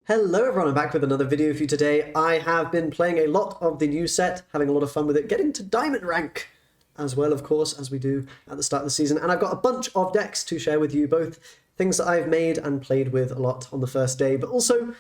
Hello everyone, I'm back with another video for you today. I have been playing a lot of the new set, having a lot of fun with it, getting to diamond rank as well, of course, as we do at the start of the season. And I've got a bunch of decks to share with you, both things that I've made and played with a lot on the first day, but also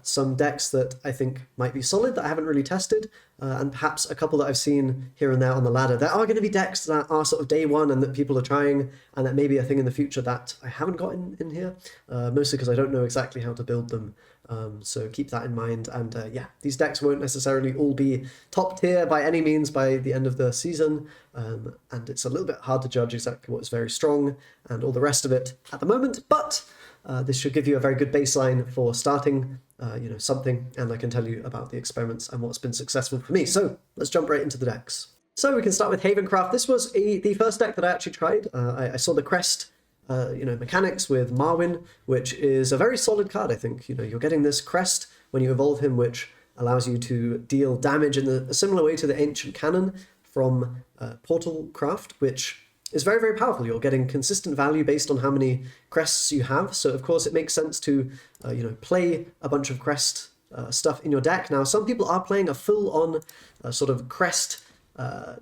some decks that I think might be solid that I haven't really tested, and perhaps a couple that I've seen here and there on the ladder. There are going to be decks that are sort of day one and that people are trying, and that may be a thing in the future that I haven't got in here, mostly because I don't know exactly how to build them. So keep that in mind, and yeah, these decks won't necessarily all be top tier by any means by the end of the season, and it's a little bit hard to judge exactly what's very strong and all the rest of it at the moment, but this should give you a very good baseline for starting something, and I can tell you about the experiments and what's been successful for me. So let's jump right into the decks. So we can start with Havencraft. This was the first deck that I actually tried. I saw the crest mechanics with Marwyn, which is a very solid card, I think. You're getting this crest when you evolve him, which allows you to deal damage in a similar way to the Ancient Cannon from Portalcraft, which is very, very powerful. You're getting consistent value based on how many crests you have. So, of course, it makes sense to play a bunch of crest stuff in your deck. Now, some people are playing a full-on sort of crest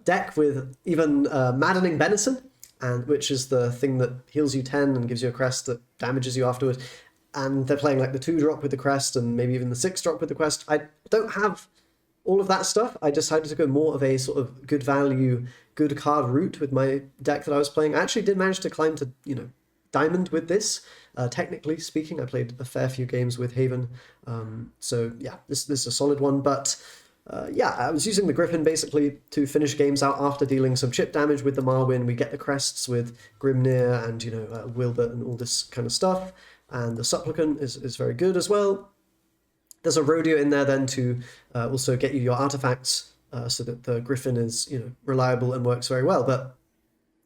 deck with even Maddening Benison, and which is the thing that heals you 10 and gives you a crest that damages you afterwards. And they're playing like the 2-drop with the crest and maybe even the 6-drop with the crest. I don't have all of that stuff. I decided to go more of a sort of good value, good card route with my deck that I was playing. I actually did manage to climb to, diamond with this. Technically speaking, I played a fair few games with Haven. So yeah, this is a solid one, but I was using the Griffin basically to finish games out after dealing some chip damage with the Marwyn. We get the crests with Grimnir and, Wilbert and all this kind of stuff. And the Supplicant is very good as well. There's a Rodeo in there then to also get you your artifacts so that the Griffin is, reliable and works very well. But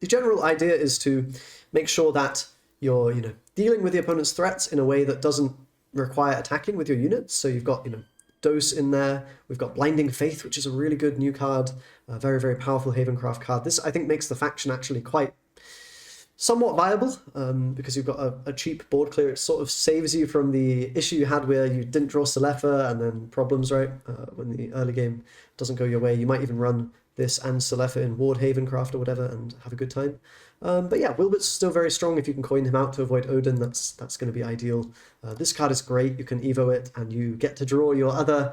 the general idea is to make sure that you're, dealing with the opponent's threats in a way that doesn't require attacking with your units. So you've got, Dose in there. We've got Blinding Faith, which is a really good new card, a very, very powerful Havencraft card. This, I think, makes the faction actually quite somewhat viable, because you've got a cheap board clear. It sort of saves you from the issue you had where you didn't draw Selefa and then problems, right? When the early game doesn't go your way. You might even run this and Selefa in Ward Havencraft or whatever and have a good time. But yeah, Wilbert's still very strong. If you can coin him out to avoid Odin, that's going to be ideal. This card is great. You can Evo it, and you get to draw your other,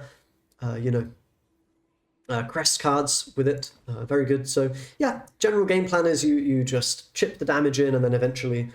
crest cards with it. Very good. So yeah, general game plan is you just chip the damage in, and then eventually,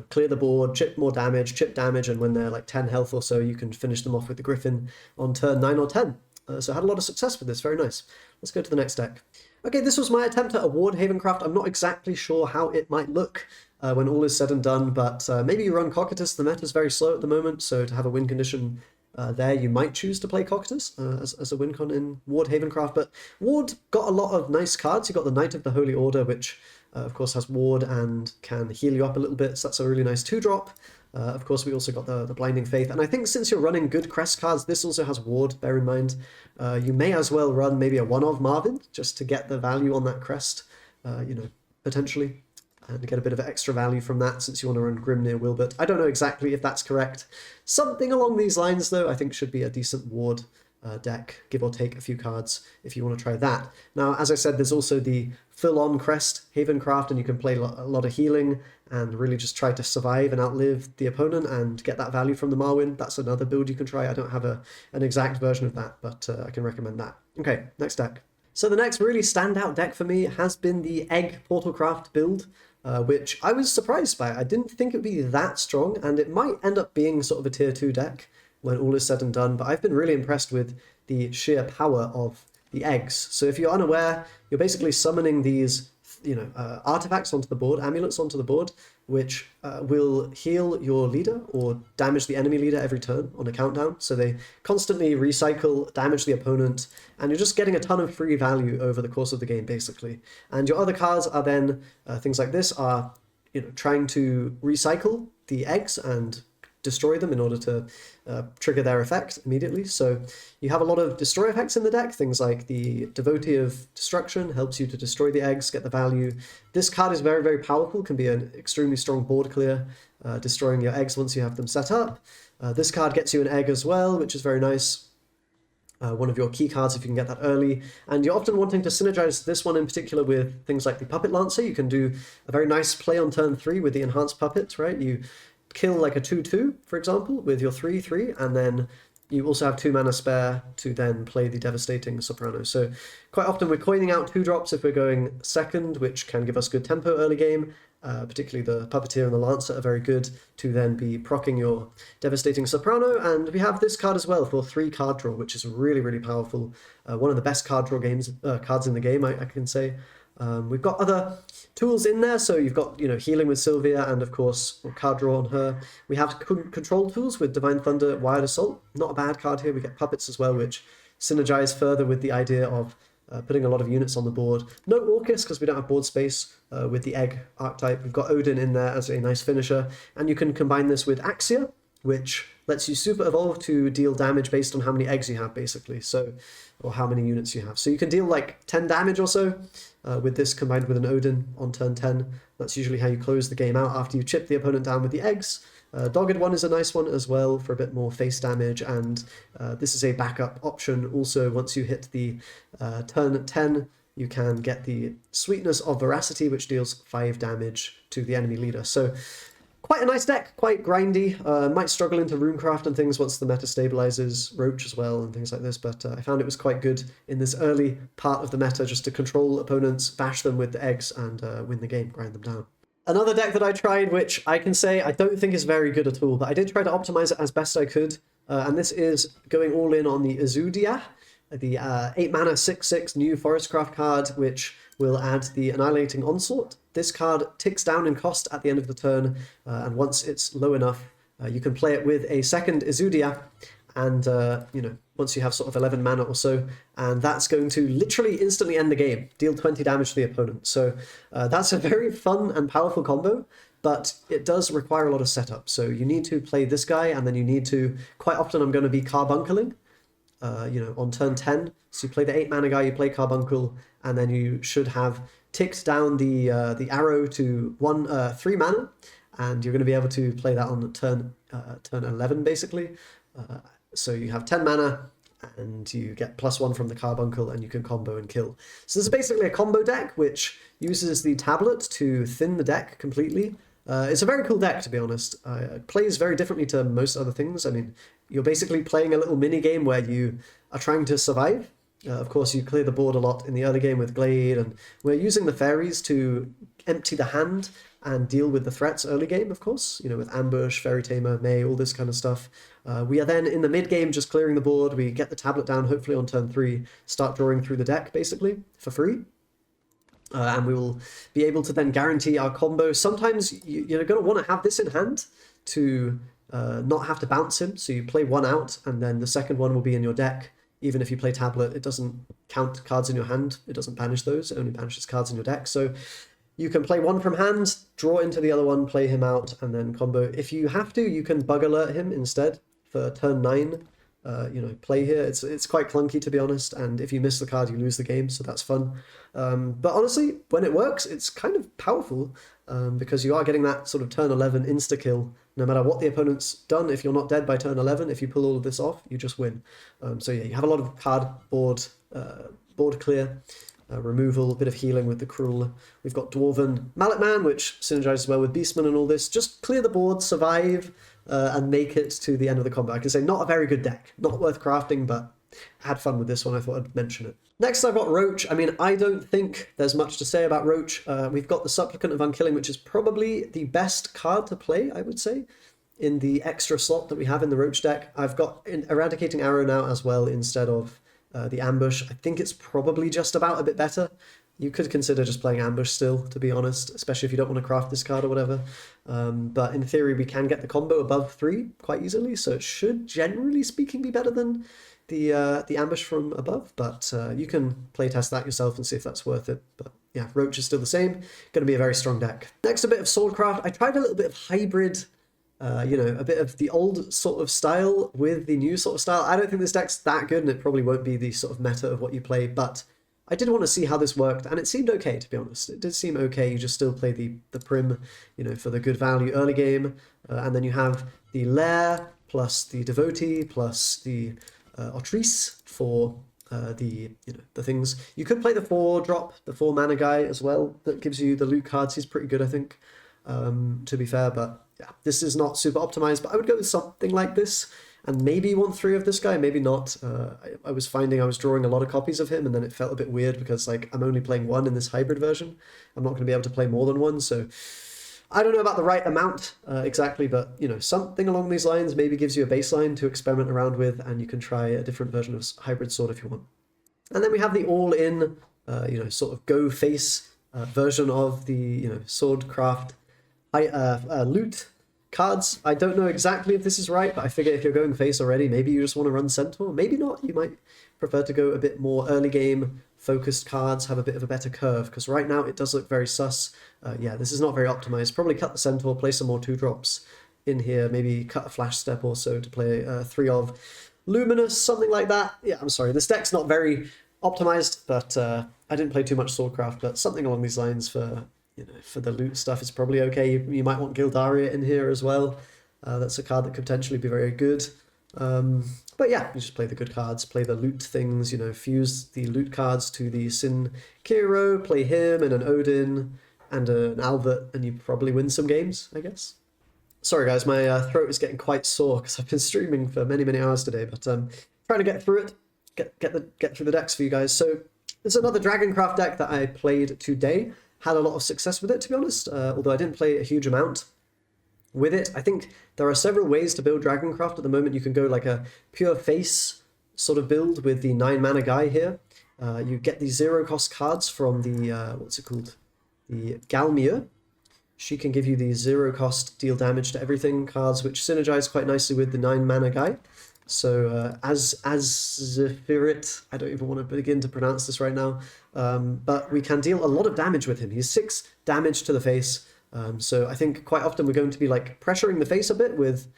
clear the board, chip more damage, chip damage, and when they're like 10 health or so, you can finish them off with the Griffin on turn 9 or 10. So I had a lot of success with this. Very nice. Let's go to the next deck. Okay, this was my attempt at a Ward Havencraft. I'm not exactly sure how it might look when all is said and done, but maybe you run Cocytus. The meta's very slow at the moment, so to have a win condition there, you might choose to play Cocytus as a win con in Ward Havencraft. But Ward got a lot of nice cards. You got the Knight of the Holy Order, which of course has Ward and can heal you up a little bit, so that's a really nice 2-drop. Of course, we also got the Blinding Faith, and I think since you're running good crest cards, this also has Ward, bear in mind. You may as well run maybe a one-of Marvin, just to get the value on that crest, potentially, and get a bit of extra value from that, since you want to run Grimnir Wilbert. I don't know exactly if that's correct. Something along these lines, though, I think should be a decent Ward deck, give or take a few cards, if you want to try that. Now, as I said, there's also the full-on crest Havencraft, and you can play a lot of healing and really just try to survive and outlive the opponent and get that value from the Marwyn. That's another build you can try. I don't have an exact version of that, but I can recommend that. Okay, next deck. So the next really standout deck for me has been the Egg Portalcraft build, which I was surprised by. I didn't think it would be that strong, and it might end up being sort of a tier 2 deck when all is said and done, but I've been really impressed with the sheer power of the eggs. So if you're unaware, you're basically summoning these, artifacts onto the board, amulets onto the board, which will heal your leader or damage the enemy leader every turn on a countdown. So they constantly recycle, damage the opponent, and you're just getting a ton of free value over the course of the game, basically. And your other cards are then, things like this are, trying to recycle the eggs and destroy them in order to trigger their effect immediately. So you have a lot of destroy effects in the deck. Things like the Devotee of Destruction helps you to destroy the eggs, get the value. This card is very, very powerful, can be an extremely strong board clear, destroying your eggs once you have them set up. This card gets you an egg as well, which is very nice. One of your key cards if you can get that early. And you're often wanting to synergize this one in particular with things like the Puppet Lancer. You can do a very nice play on turn 3 with the Enhanced Puppet, right? You kill like a 2/2, for example, with your 3/3, and then you also have 2 mana spare to then play the Devastating Soprano. So quite often we're coining out 2-drops if we're going second, which can give us good tempo early game. Particularly the Puppeteer and the Lancer are very good to then be proccing your Devastating Soprano. And we have this card as well for 3 card draw, which is really, really powerful. One of the best card draw cards in the game, I can say. We've got other tools in there, so you've got, healing with Sylvia, and of course card draw on her. We have control tools with Divine Thunder, Wild Assault. Not a bad card here. We get puppets as well, which synergize further with the idea of putting a lot of units on the board. No Orcus because we don't have board space with the egg archetype. We've got Odin in there as a nice finisher, and you can combine this with Axia, which lets you super evolve to deal damage based on how many eggs you have, basically, or how many units you have. So you can deal like 10 damage or so with this combined with an Odin on turn 10. That's usually how you close the game out after you chip the opponent down with the eggs. Dogged one is a nice one as well for a bit more face damage, and this is a backup option. Also, once you hit the turn 10, you can get the Sweetness of Veracity, which deals 5 damage to the enemy leader. So quite a nice deck, quite grindy. Might struggle into Runecraft and things once the meta stabilizes, Roach as well and things like this, but I found it was quite good in this early part of the meta just to control opponents, bash them with the eggs, and win the game, grind them down. Another deck that I tried, which I can say I don't think is very good at all, but I did try to optimize it as best I could, and this is going all in on the Azudia, the 8 mana 6/6 new Forestcraft card, which will add the Annihilating Onslaught. This card ticks down in cost at the end of the turn, and once it's low enough, you can play it with a second Azudia, and once you have sort of 11 mana or so, and that's going to literally instantly end the game, deal 20 damage to the opponent. So that's a very fun and powerful combo, but it does require a lot of setup. So you need to play this guy, and then you need to, quite often I'm going to be Carbunculing, on turn 10. So you play the 8 mana guy, you play Carbuncle, and then you should have ticked down the arrow to 3 mana, and you're going to be able to play that on turn 11, basically. So you have 10 mana, and you get +1 from the Carbuncle, and you can combo and kill. So this is basically a combo deck, which uses the tablet to thin the deck completely. It's a very cool deck, to be honest. It plays very differently to most other things. I mean, you're basically playing a little mini-game where you are trying to survive. Of course, you clear the board a lot in the early game with Glade, and we're using the fairies to empty the hand and deal with the threats early game, of course, with Ambush, Fairy Tamer, May, all this kind of stuff. We are then in the mid-game just clearing the board. We get the tablet down, hopefully on turn 3, start drawing through the deck, basically, for free. And we will be able to then guarantee our combo. Sometimes you're going to want to have this in hand to not have to bounce him. So you play one out, and then the second one will be in your deck. Even if you play tablet, it doesn't count cards in your hand. It doesn't banish those. It only banishes cards in your deck. So you can play one from hand, draw into the other one, play him out, and then combo. If you have to, you can bug alert him instead for turn 9. Play here. It's quite clunky, to be honest, and if you miss the card, you lose the game, so that's fun. But honestly, when it works, it's kind of powerful, because you are getting that sort of turn 11 insta-kill. No matter what the opponent's done, if you're not dead by turn 11, if you pull all of this off, you just win. So yeah, you have a lot of board clear, removal, a bit of healing with the Cruel. We've got Dwarven Mallet Man, which synergizes well with Beastman and all this. Just clear the board, survive, and make it to the end of the combat. I can say not a very good deck, not worth crafting, but I had fun with this one. I thought I'd mention it. Next, I've got Roach. I mean, I don't think there's much to say about Roach. We've got the Supplicant of Unkilling, which is probably the best card to play, I would say, in the extra slot that we have in the Roach deck. I've got Eradicating Arrow now as well instead of the Ambush. I think it's probably just about a bit better. You could consider just playing Ambush still, to be honest, especially if you don't want to craft this card or whatever. But in theory, we can get the combo above 3 quite easily, so it should, generally speaking, be better than the Ambush from above. But you can playtest that yourself and see if that's worth it. But yeah, Roach is still the same. Going to be a very strong deck. Next, a bit of Swordcraft. I tried a little bit of hybrid, a bit of the old sort of style with the new sort of style. I don't think this deck's that good, and it probably won't be the sort of meta of what you play, but I did want to see how this worked, and it seemed okay, to be honest. It did seem okay. You just still play the Prim, for the good value early game, and then you have the Lair plus the Devotee, plus the Autrice for the things. You could play the 4-drop, the 4-mana guy as well. That gives you the loot cards. He's pretty good, I think, to be fair. But yeah, this is not super optimized. But I would go with something like this. And maybe you want 3 of this guy, maybe not. I was finding I was drawing a lot of copies of him, and then it felt a bit weird because like I'm only playing 1 in this hybrid version. I'm not going to be able to play more than 1, so I don't know about the right amount exactly, but something along these lines maybe gives you a baseline to experiment around with, and you can try a different version of hybrid sword if you want. And then we have the all-in, sort of go face version of the Swordcraft loot cards. I don't know exactly if this is right, but I figure if you're going face already, maybe you just want to run Centaur. Maybe not. You might prefer to go a bit more early game focused cards, have a bit of a better curve, because right now it does look very sus. Yeah, this is not very optimized. Probably cut the Centaur, play some more 2-drops in here, maybe cut a flash step or so to play 3 of Luminous, something like that. Yeah, I'm sorry, this deck's not very optimized, but I didn't play too much Swordcraft, but something along these lines for for the loot stuff is probably okay. You might want Gildaria in here as well. That's a card that could potentially be very good. But yeah, you just play the good cards, play the loot things, fuse the loot cards to the Sin Kiro, play him and an Odin and an Albert, and you probably win some games, I guess. Sorry guys, my throat is getting quite sore because I've been streaming for many, many hours today, but trying to get through it, get through the decks for you guys. So there's another Dragoncraft deck that I played today. Had a lot of success with it, to be honest, although I didn't play a huge amount with it. I think there are several ways to build Dragoncraft at the moment. You can go like a pure face sort of build with the 9-mana guy here. You get the 0-cost cards from the, what's it called? The Galmier. She can give you the 0-cost deal damage to everything cards, which synergize quite nicely with the 9-mana guy. So as Zephyrit, I don't even want to begin to pronounce this right now, but we can deal a lot of damage with him. He's 6 damage to the face, so I think quite often we're going to be like pressuring the face a bit with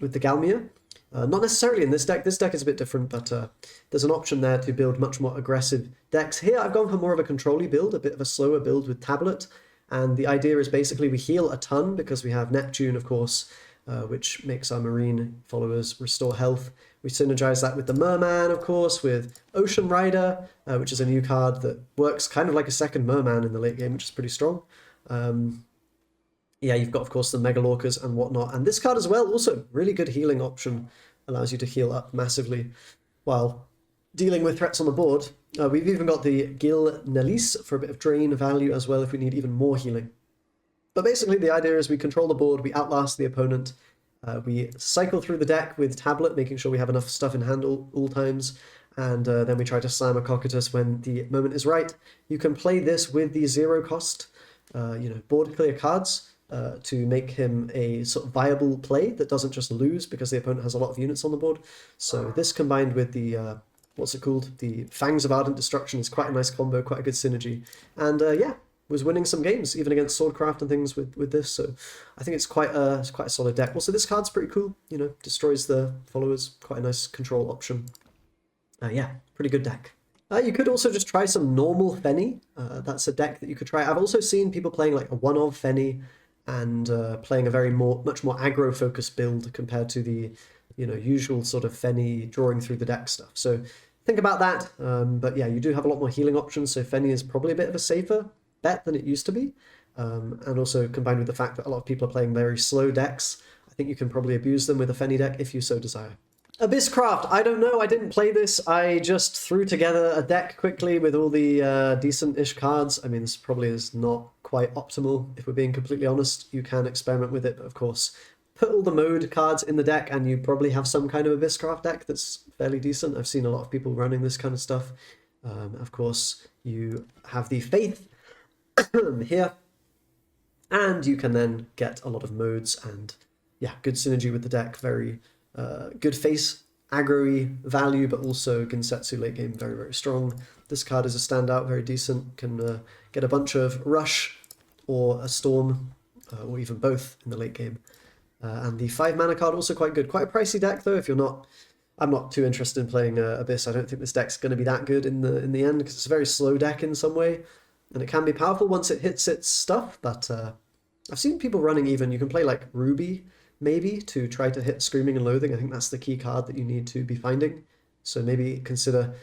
the Galmier. Not necessarily in this deck. This deck is a bit different, but there's an option there to build much more aggressive decks. Here I've gone for more of a control-y build, a bit of a slower build with Tablet, and the idea is basically we heal a ton because we have Neptune, of course, which makes our marine followers restore health. We synergize that with the Merman, of course, with Ocean Rider, which is a new card that works kind of like a second Merman in the late game, which is pretty strong. Yeah, you've got, of course, the Megalorcas and whatnot. And this card as well, also really good healing option. Allows you to heal up massively while dealing with threats on the board. We've even got the Gil Nelis for a bit of drain value as well if we need even more healing. But basically the idea is we control the board, we outlast the opponent, we cycle through the deck with Tablet, making sure we have enough stuff in hand all times, and then we try to slam a Cocytus when the moment is right. You can play this with the 0-cost, board clear cards to make him a sort of viable play that doesn't just lose because the opponent has a lot of units on the board. So this combined with the, what's it called? The Fangs of Ardent Destruction is quite a nice combo, quite a good synergy. And yeah, was winning some games, even against Swordcraft and things with this, so I think it's quite a solid deck. Also, this card's pretty cool, destroys the followers, quite a nice control option. Yeah, pretty good deck. You could also just try some normal Fenny. That's a deck that you could try. I've also seen people playing like a 1-of Fenny and playing a much more aggro-focused build compared to the usual sort of Fenny drawing through the deck stuff. So think about that, but yeah, you do have a lot more healing options, so Fenny is probably a bit of a safer bet than it used to be, and also combined with the fact that a lot of people are playing very slow decks, I think you can probably abuse them with a Fenny deck if you so desire. Abysscraft, I don't know, I didn't play this, I just threw together a deck quickly with all the decent-ish cards. I mean, this probably is not quite optimal, if we're being completely honest. You can experiment with it, but of course, put all the mode cards in the deck and you probably have some kind of Abysscraft deck that's fairly decent. I've seen a lot of people running this kind of stuff. Of course, you have the Faith here, and you can then get a lot of modes and yeah, good synergy with the deck, very good face aggro-y value, but also Gensetsu late game very, very strong. This card is a standout, very decent, can get a bunch of rush or a storm, or even both in the late game. And the 5-mana card also quite good. Quite a pricey deck though, if you're not... I'm not too interested in playing Abyss. I don't think this deck's going to be that good in the end, because it's a very slow deck in some way. And it can be powerful once it hits its stuff, but I've seen people running even, you can play like Ruby, maybe, to try to hit Screaming and Loathing. I think that's the key card that you need to be finding. So maybe consider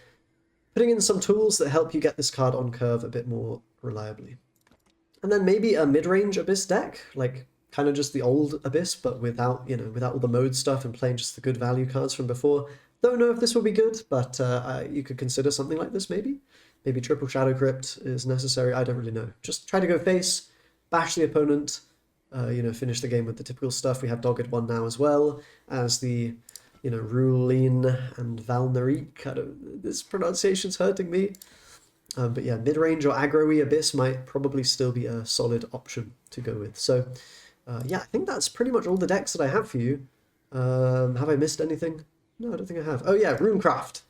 putting in some tools that help you get this card on curve a bit more reliably. And then maybe a mid-range Abyss deck, like kind of just the old Abyss, but without, you know, without all the mode stuff and playing just the good value cards from before. Don't know if this will be good, but you could consider something like this maybe. Maybe triple Shadow Crypt is necessary, I don't really know. Just try to go face, bash the opponent, you know, finish the game with the typical stuff. We have Dogged One now as well as the, you know, Rulin and Valnarik. This pronunciation's hurting me. But yeah, mid-range or aggro-y Abyss might probably still be a solid option to go with. So yeah, I think that's pretty much all the decks that I have for you. Have I missed anything? No, I don't think I have. Oh yeah, Runecraft.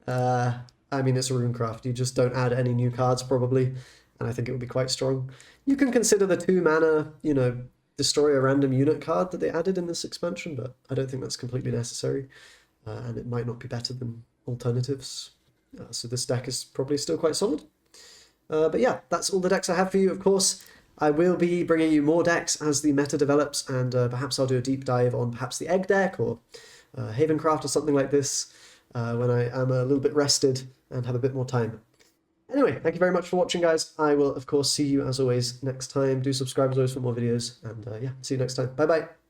I mean, it's a Runecraft. You just don't add any new cards probably, and I think it would be quite strong. You can consider the 2-mana, you know, destroy a random unit card that they added in this expansion, but I don't think that's completely necessary, and it might not be better than alternatives. So this deck is probably still quite solid. But yeah, that's all the decks I have for you. Of course, I will be bringing you more decks as the meta develops, and perhaps I'll do a deep dive on perhaps the Egg deck or Havencraft or something like this when I am a little bit rested and have a bit more time. Anyway, thank you very much for watching, guys. I will, of course, see you as always next time. Do subscribe as always for more videos, and yeah, see you next time. Bye-bye.